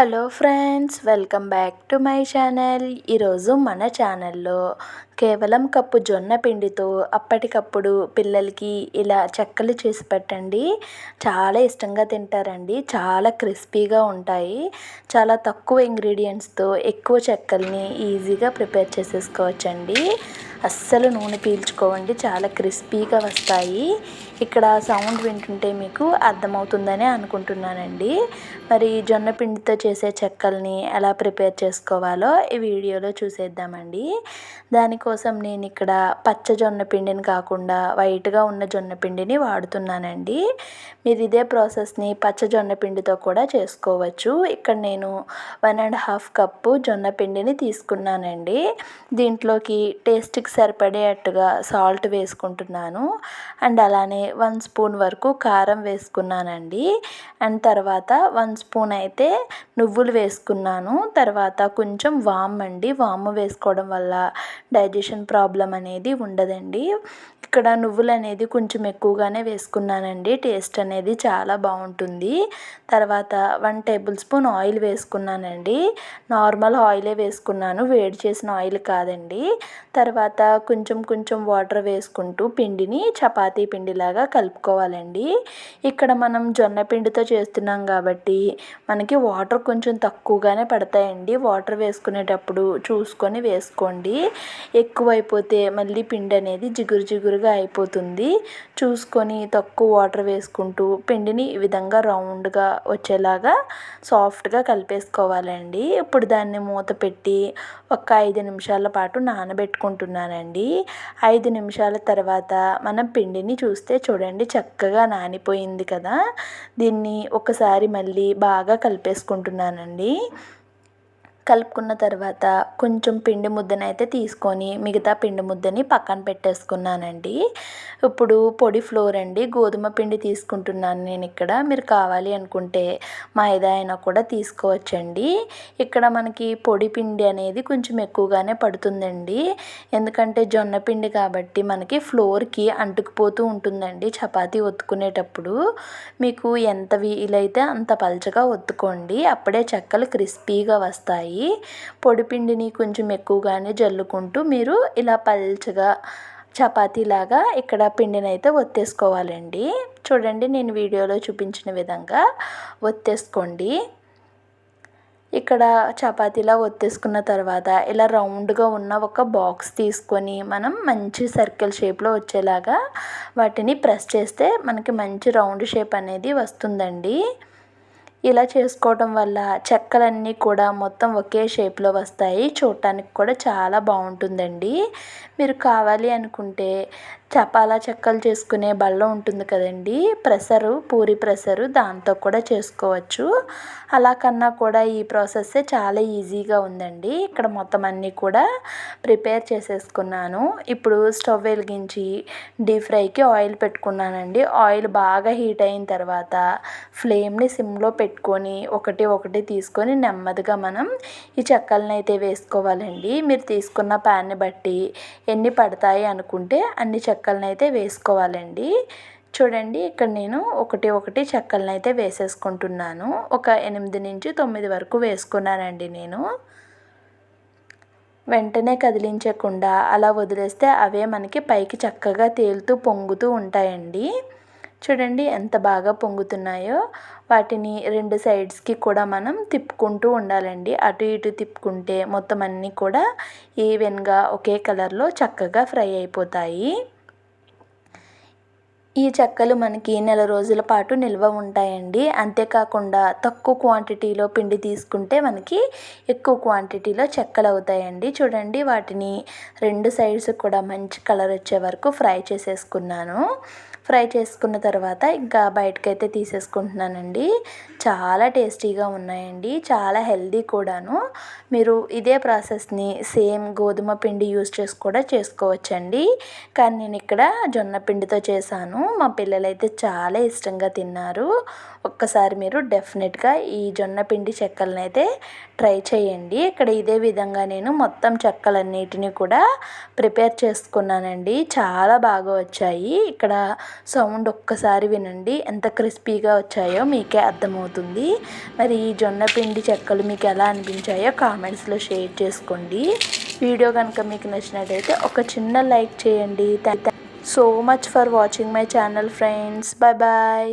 Hello friends, welcome back to my channel. ఈరోజు మన ఛానల్లో కేవలం కప్పు జొన్న పిండితో అప్పటికప్పుడు పిల్లలకి ఇలా చెక్కలు చేసి పెట్టండి. చాలా ఇష్టంగా తింటారండి. చాలా క్రిస్పీగా ఉంటాయి. చాలా తక్కువ ఇంగ్రీడియంట్స్తో ఎక్కువ చెక్కల్ని ఈజీగా ప్రిపేర్ చేసేసుకోవచ్చండి. అస్సలు నూనె పీల్చుకోవండి, చాలా క్రిస్పీగా వస్తాయి. ఇక్కడ సౌండ్ వింటుంటే మీకు అర్థమవుతుందని అనుకుంటున్నానండి. మరి జొన్న పిండితో చేసే చెక్కల్ని ఎలా ప్రిపేర్ చేసుకోవాలో ఈ వీడియోలో చూసేద్దామండి. దానికోసం నేను ఇక్కడ పచ్చ జొన్న పిండిని కాకుండా వైట్గా ఉన్న జొన్న పిండిని వాడుతున్నానండి. మీరు ఇదే ప్రాసెస్ని పచ్చ జొన్న పిండితో కూడా చేసుకోవచ్చు. ఇక్కడ నేను 1.5 కప్పు జొన్న పిండిని తీసుకున్నానండి. దీంట్లోకి టేస్ట్కి సరిపడేట్టుగా సాల్ట్ వేసుకుంటున్నాను. అండ్ అలానే 1 స్పూన్ వరకు కారం వేసుకున్నానండి. అండ్ తర్వాత 1 స్పూన్ అయితే నువ్వులు వేసుకున్నాను. తర్వాత కొంచెం వాము వేసుకోవడం వల్ల డైజెషన్ ప్రాబ్లం అనేది ఉండదండి. ఇక్కడ నువ్వులు అనేది కొంచెం ఎక్కువగానే వేసుకున్నానండి. టేస్ట్ అనేది చాలా బాగుంటుంది. తర్వాత 1 టేబుల్ స్పూన్ ఆయిల్ వేసుకున్నానండి. నార్మల్ ఆయిలే వేసుకున్నాను, వేడి చేసిన ఆయిల్ కాదండి. తర్వాత కొంచెం వాటర్ వేసుకుంటూ పిండిని చపాతీ పిండిలాగా కలుపుకోవాలండి. ఇక్కడ మనం జొన్న పిండితో చేస్తున్నాం కాబట్టి మనకి వాటర్ కొంచెం తక్కువగానే పడతాయండి. వాటర్ వేసుకునేటప్పుడు చూసుకొని వేసుకోండి. ఎక్కువైపోతే మళ్ళీ పిండి అనేది జిగురుగా అయిపోతుంది. చూసుకొని తక్కువ వాటర్ వేసుకుంటూ పిండిని ఈ విధంగా రౌండ్గా వచ్చేలాగా సాఫ్ట్గా కలిపేసుకోవాలండి. ఇప్పుడు దాన్ని మూత పెట్టి ఒక 5 నిమిషాల పాటు నానబెట్టుకుంటున్నానండి. 5 నిమిషాల తర్వాత మనం పిండిని చూస్తే చూడండి, చక్కగా నానిపోయింది కదా. దీన్ని ఒకసారి మళ్ళీ బాగా కలిపేసుకుంటున్నానండి. కలుపుకున్న తర్వాత కొంచెం పిండి ముద్దనైతే తీసుకొని మిగతా పిండి ముద్దని పక్కన పెట్టేసుకున్నానండి. ఇప్పుడు పొడి ఫ్లోర్ అండి, గోధుమ పిండి తీసుకుంటున్నాను నేను ఇక్కడ. మీరు కావాలి అనుకుంటే మైదా అయినా కూడా తీసుకోవచ్చండి. ఇక్కడ మనకి పొడి పిండి అనేది కొంచెం ఎక్కువగానే పడుతుందండి. ఎందుకంటే జొన్న పిండి కాబట్టి మనకి ఫ్లోర్కి అంటుకుపోతూ ఉంటుందండి. చపాతీ ఒత్తుకునేటప్పుడు మీకు ఎంత వీలైతే అంత పలచగా ఒత్తుకోండి, అప్పుడే చెక్కలు క్రిస్పీగా వస్తాయి. పొడిపిండిని కొంచెం ఎక్కువగానే జల్లుకుంటూ మీరు ఇలా పల్చగా చపాతీలాగా ఇక్కడ పిండిని అయితే ఒత్తేసుకోవాలండి. చూడండి, నేను వీడియోలో చూపించిన విధంగా ఒత్తేసుకోండి. ఇక్కడ చపాతీలా ఒత్తేసుకున్న తర్వాత ఇలా రౌండ్గా ఉన్న ఒక బాక్స్ తీసుకొని మనం మంచి సర్కిల్ షేప్లో వచ్చేలాగా వాటిని ప్రెస్ చేస్తే మనకి మంచి రౌండ్ షేప్ అనేది వస్తుందండి. ఇలా చేసుకోవడం వల్ల చెక్కలన్నీ కూడా మొత్తం ఒకే షేప్లో వస్తాయి. చూడటానికి కూడా చాలా బాగుంటుందండి. మీరు కావాలి అనుకుంటే చపాలా చెక్కలు చేసుకునే బల్ల ఉంటుంది కదండి, పూరి ప్రెషరు, దాంతో కూడా చేసుకోవచ్చు. అలా కన్నా కూడా ఈ ప్రాసెస్సే చాలా ఈజీగా ఉందండి. ఇక్కడ మొత్తం అన్నీ కూడా ప్రిపేర్ చేసేసుకున్నాను. ఇప్పుడు స్టవ్ వెలిగించి డీప్ ఫ్రైకి ఆయిల్ పెట్టుకున్నానండి. ఆయిల్ బాగా హీట్ అయిన తర్వాత ఫ్లేమ్ని సిమ్లో పెట్టుకొని ఒకటి తీసుకొని నెమ్మదిగా మనం ఈ చెక్కలను అయితే వేసుకోవాలండి. మీరు తీసుకున్న ప్యాన్ని బట్టి ఎన్ని పడతాయి అనుకుంటే అన్ని చెక్కలను అయితే వేసుకోవాలండి. చూడండి, ఇక్కడ నేను ఒకటి చెక్కలను అయితే వేసేసుకుంటున్నాను. ఒక 8 నుంచి 9 వరకు వేసుకున్నానండి నేను. వెంటనే కదిలించకుండా అలా వదిలేస్తే అవే మనకి పైకి చక్కగా తేలుతూ పొంగుతూ ఉంటాయండి. చూడండి ఎంత బాగా పొంగుతున్నాయో. వాటిని 2 సైడ్స్కి కూడా మనం తిప్పుకుంటూ ఉండాలండి. అటు ఇటు తిప్పుకుంటే మొత్తం అన్నీ కూడా ఈవెన్గా ఒకే కలర్లో చక్కగా ఫ్రై అయిపోతాయి. ఈ చెక్కలు మనకి నెల రోజుల పాటు నిల్వ ఉంటాయండి. అంతేకాకుండా తక్కువ క్వాంటిటీలో పిండి తీసుకుంటే మనకి ఎక్కువ క్వాంటిటీలో చెక్కలు అవుతాయండి. చూడండి, వాటిని 2 సైడ్స్ కూడా మంచి కలర్ వచ్చే వరకు ఫ్రై చేసేసుకున్నాను. ఫ్రై చేసుకున్న తర్వాత ఇంకా బయటకైతే తీసేసుకుంటున్నానండి. చాలా టేస్టీగా ఉన్నాయండి, చాలా హెల్దీ కూడాను. మీరు ఇదే ప్రాసెస్ని సేమ్ గోధుమ పిండి యూజ్ చేసి కూడా చేసుకోవచ్చండి. కానీ నేను ఇక్కడ జొన్న పిండితో చేశాను. మా పిల్లలైతే చాలా ఇష్టంగా తిన్నారు. ఒక్కసారి మీరు డెఫినెట్గా ఈ జొన్న పిండి చెక్కలను అయితే ట్రై చేయండి. ఇక్కడ ఇదే విధంగా నేను మొత్తం చెక్కలన్నిటిని కూడా ప్రిపేర్ చేసుకున్నానండి. చాలా బాగా వచ్చాయి. ఇక్కడ సౌండ్ ఒక్కసారి వినండి, ఎంత క్రిస్పీగా వచ్చాయో మీకే అర్థమవుతుంది. మరి ఈ జొన్న పిండి చెక్కలు మీకు ఎలా అనిపించాయో కామెంట్స్లో షేర్ చేసుకోండి. వీడియో కనుక మీకు నచ్చినట్టయితే ఒక చిన్న లైక్ చేయండి. So much for watching my channel friends. Bye bye.